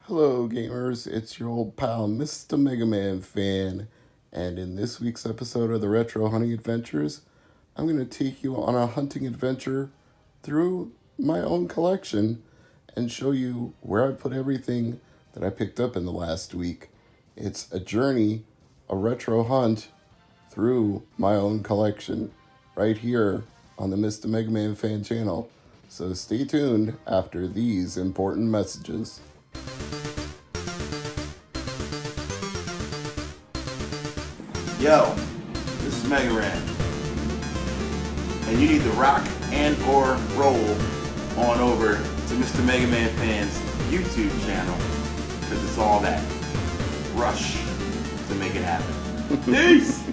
Hello, gamers. It's your old pal, Mr. MegaManFan, and in this week's episode of the Retro Hunting Adventures, I'm going to take you on a hunting adventure through my own collection and show you where I put everything that I picked up in the last week. It's a journey, a retro hunt through my own collection right here on the Mr. MegaManFan channel. So stay tuned after these important messages. Yo, this is MegaRan, and you need to rock and or roll on over to Mr. MegaManFan's YouTube channel, because it's all that. Rush to make it happen. Peace!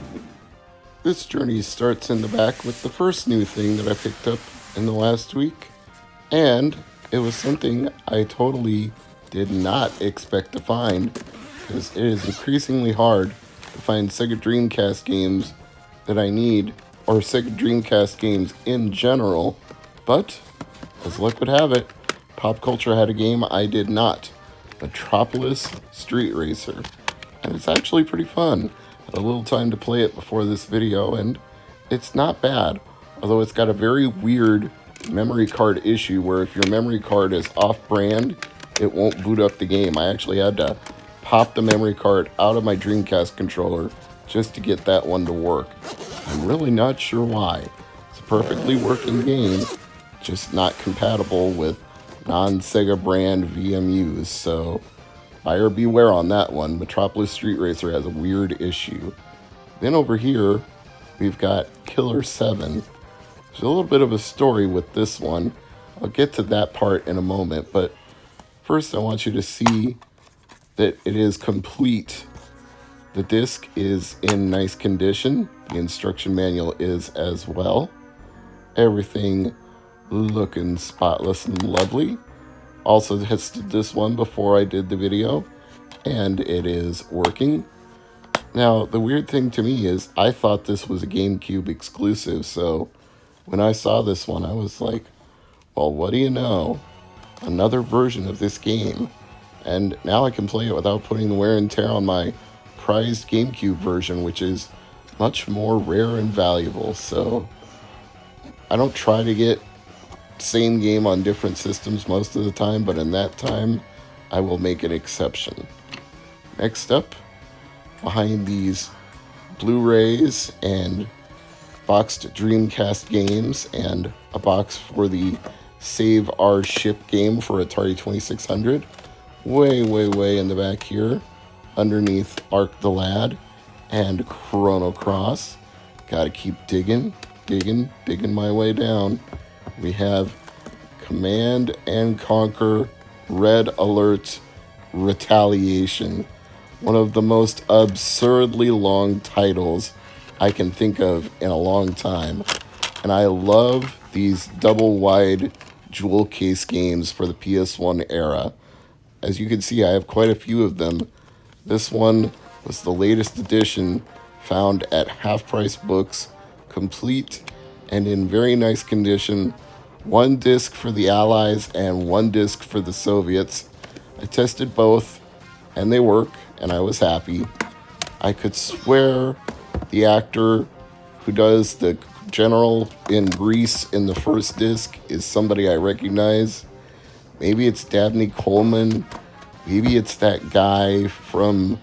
This journey starts in the back with the first new thing that I picked up in the last week, and it was something I totally did not expect to find, because it is increasingly hard to find Sega Dreamcast games that I need, or Sega Dreamcast games in general, but as luck would have it, Pop Culture had a game I did not, Metropolis Street Racer, and it's actually pretty fun. I had a little time to play it before this video, and it's not bad, although it's got a very weird memory card issue where if your memory card is off-brand, it won't boot up the game. I actually had to pop the memory card out of my Dreamcast controller just to get that one to work. I'm really not sure why. It's a perfectly working game, just not compatible with non-Sega brand VMUs, so buyer beware on that one. Metropolis Street Racer has a weird issue. Then over here, we've got Killer 7. There's a little bit of a story with this one. I'll get to that part in a moment, but first I want you to see that it is complete. The disc is in nice condition. The instruction manual is as well. Everything looking spotless and lovely. Also tested this one before I did the video, and it is working. Now, the weird thing to me is I thought this was a GameCube exclusive, so when I saw this one, I was like, well, what do you know? Another version of this game. And now I can play it without putting the wear and tear on my prized GameCube version, which is much more rare and valuable. So I don't try to get same game on different systems most of the time, but in that time, I will make an exception. Next up, behind these Blu-rays and boxed Dreamcast games and a box for the Save Our Ship game for Atari 2600, way in the back here, underneath Ark the Lad and Chrono Cross. Gotta keep digging my way down. We have Command and Conquer Red Alert Retaliation, one of the most absurdly long titles I can think of in a long time. And I love these double wide jewel case games for the PS1 era. As you can see, I have quite a few of them. This one was the latest edition, found at Half Price Books, complete and in very nice condition. One disc for the Allies and one disc for the Soviets. I tested both, and they work, and I was happy. I could swear the actor who does the general in Greece in the first disc is somebody I recognize. Maybe it's Dabney Coleman. Maybe it's that guy from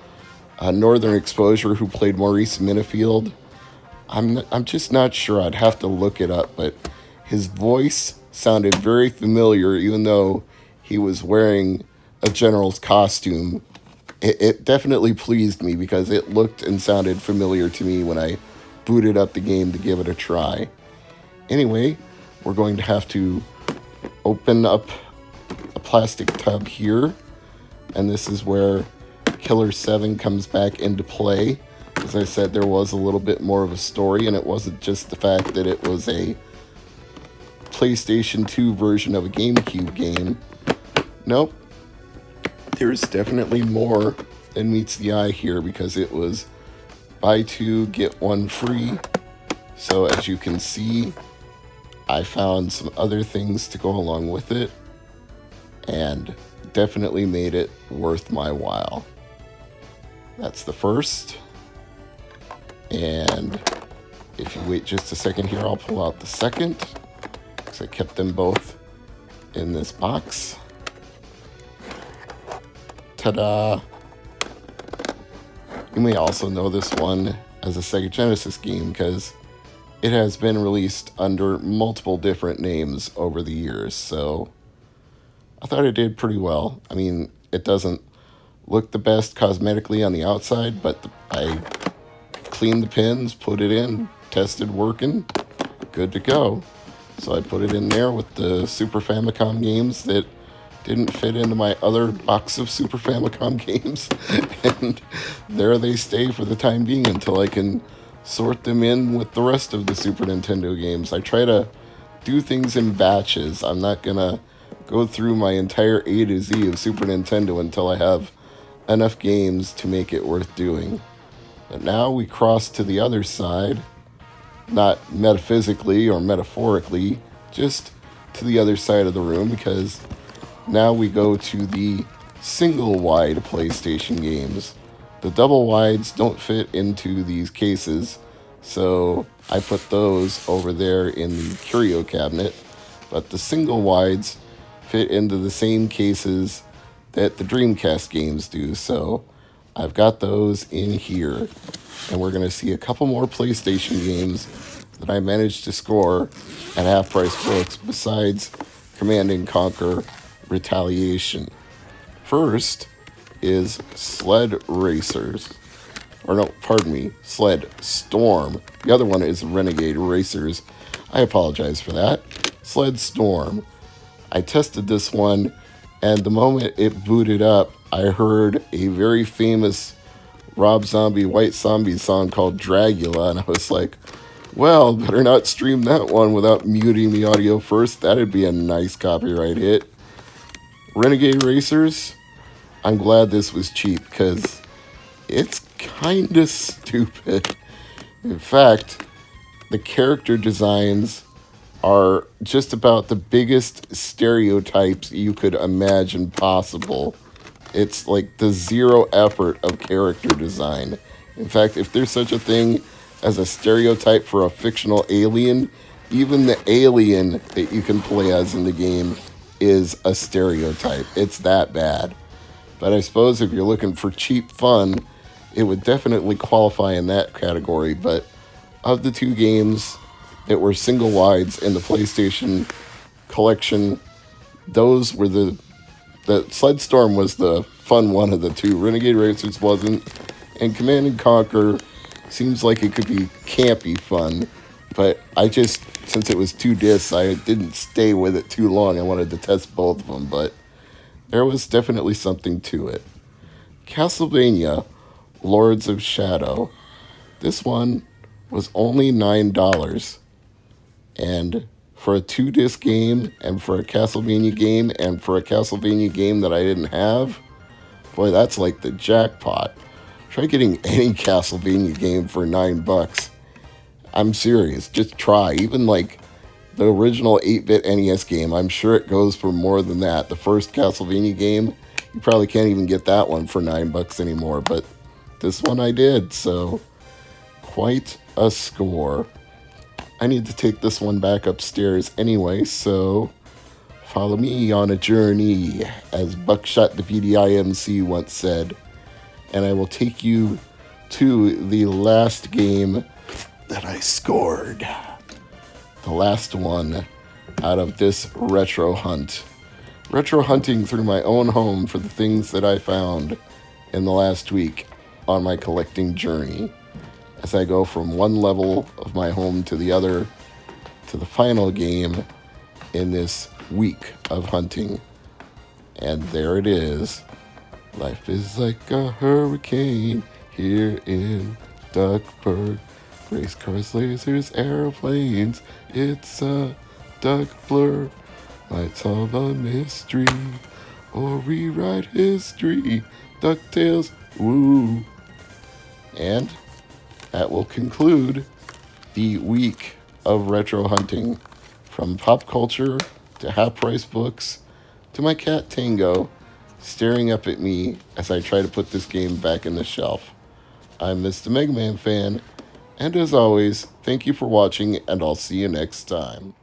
Northern Exposure who played Maurice Minifield. I'm just not sure. I'd have to look it up, but his voice sounded very familiar, even though he was wearing a general's costume. It definitely pleased me because it looked and sounded familiar to me when I booted up the game to give it a try. Anyway, we're going to have to open up a plastic tub here, and this is where Killer 7 comes back into play. As I said, there was a little bit more of a story, and it wasn't just the fact that it was a PlayStation 2 version of a GameCube game. Nope. There's definitely more than meets the eye here, because it was buy two, get one free. So as you can see, I found some other things to go along with it. And it definitely made it worth my while. That's the first. And if you wait just a second here, I'll pull out the second, because I kept them both in this box. Ta-da! You may also know this one as a Sega Genesis game, because it has been released under multiple different names over the years, so I thought it did pretty well. I mean, it doesn't look the best cosmetically on the outside, but I cleaned the pins, put it in, tested working, good to go. So I put it in there with the Super Famicom games that didn't fit into my other box of Super Famicom games, and there they stay for the time being until I can sort them in with the rest of the Super Nintendo games. I try to do things in batches. I'm not gonna go through my entire A to Z of Super Nintendo until I have enough games to make it worth doing. But now we cross to the other side, not metaphysically or metaphorically, just to the other side of the room, because now we go to the single-wide PlayStation games. The double-wides don't fit into these cases, so I put those over there in the curio cabinet, but the single-wides fit into the same cases that the Dreamcast games do, so I've got those in here. And we're going to see a couple more PlayStation games that I managed to score at half-price books besides Command & Conquer Retaliation. First is Sled Racers. Or no, pardon me, Sled Storm. The other one is Renegade Racers. I apologize for that. Sled Storm. I tested this one, and the moment it booted up, I heard a very famous Rob Zombie, White Zombie song called Dragula, and I was like, well, better not stream that one without muting the audio first. That'd be a nice copyright hit. Renegade Racers, I'm glad this was cheap, because it's kind of stupid. In fact, the character designs are just about the biggest stereotypes you could imagine possible. It's like the zero effort of character design. In fact, if there's such a thing as a stereotype for a fictional alien, even the alien that you can play as in the game is a stereotype. It's that bad. But I suppose if you're looking for cheap fun, it would definitely qualify in that category. But of the two games that were single wides in the PlayStation collection, those were the Sled Storm was the fun one of the two. Renegade Racers wasn't. And Command & Conquer seems like it could be campy fun. But I just, since it was 2 discs, I didn't stay with it too long. I wanted to test both of them. But there was definitely something to it. Castlevania, Lords of Shadow. This one was only $9. And for a 2-disc game, and for a Castlevania game, and for a Castlevania game that I didn't have, boy, that's like the jackpot. Try getting any Castlevania game for $9. I'm serious. Just try. Even like the original 8-bit NES game, I'm sure it goes for more than that. The first Castlevania game, you probably can't even get that one for $9 anymore, but this one I did, so quite a score. I need to take this one back upstairs anyway, so follow me on a journey, as Buckshot the BDIMC once said, and I will take you to the last game that I scored. The last one out of this retro hunt. Retro hunting through my own home for the things that I found in the last week on my collecting journey, as I go from one level of my home to the other, to the final game in this week of hunting. And there it is. Life is like a hurricane here in Duckburg. Race cars, lasers, airplanes. It's a duck blur. Might solve a mystery or rewrite history. DuckTales, woo. And that will conclude the week of retro hunting, from pop culture to half-price books to my cat Tango staring up at me as I try to put this game back in the shelf. I'm Mr. MegaManFan, and as always, thank you for watching, and I'll see you next time.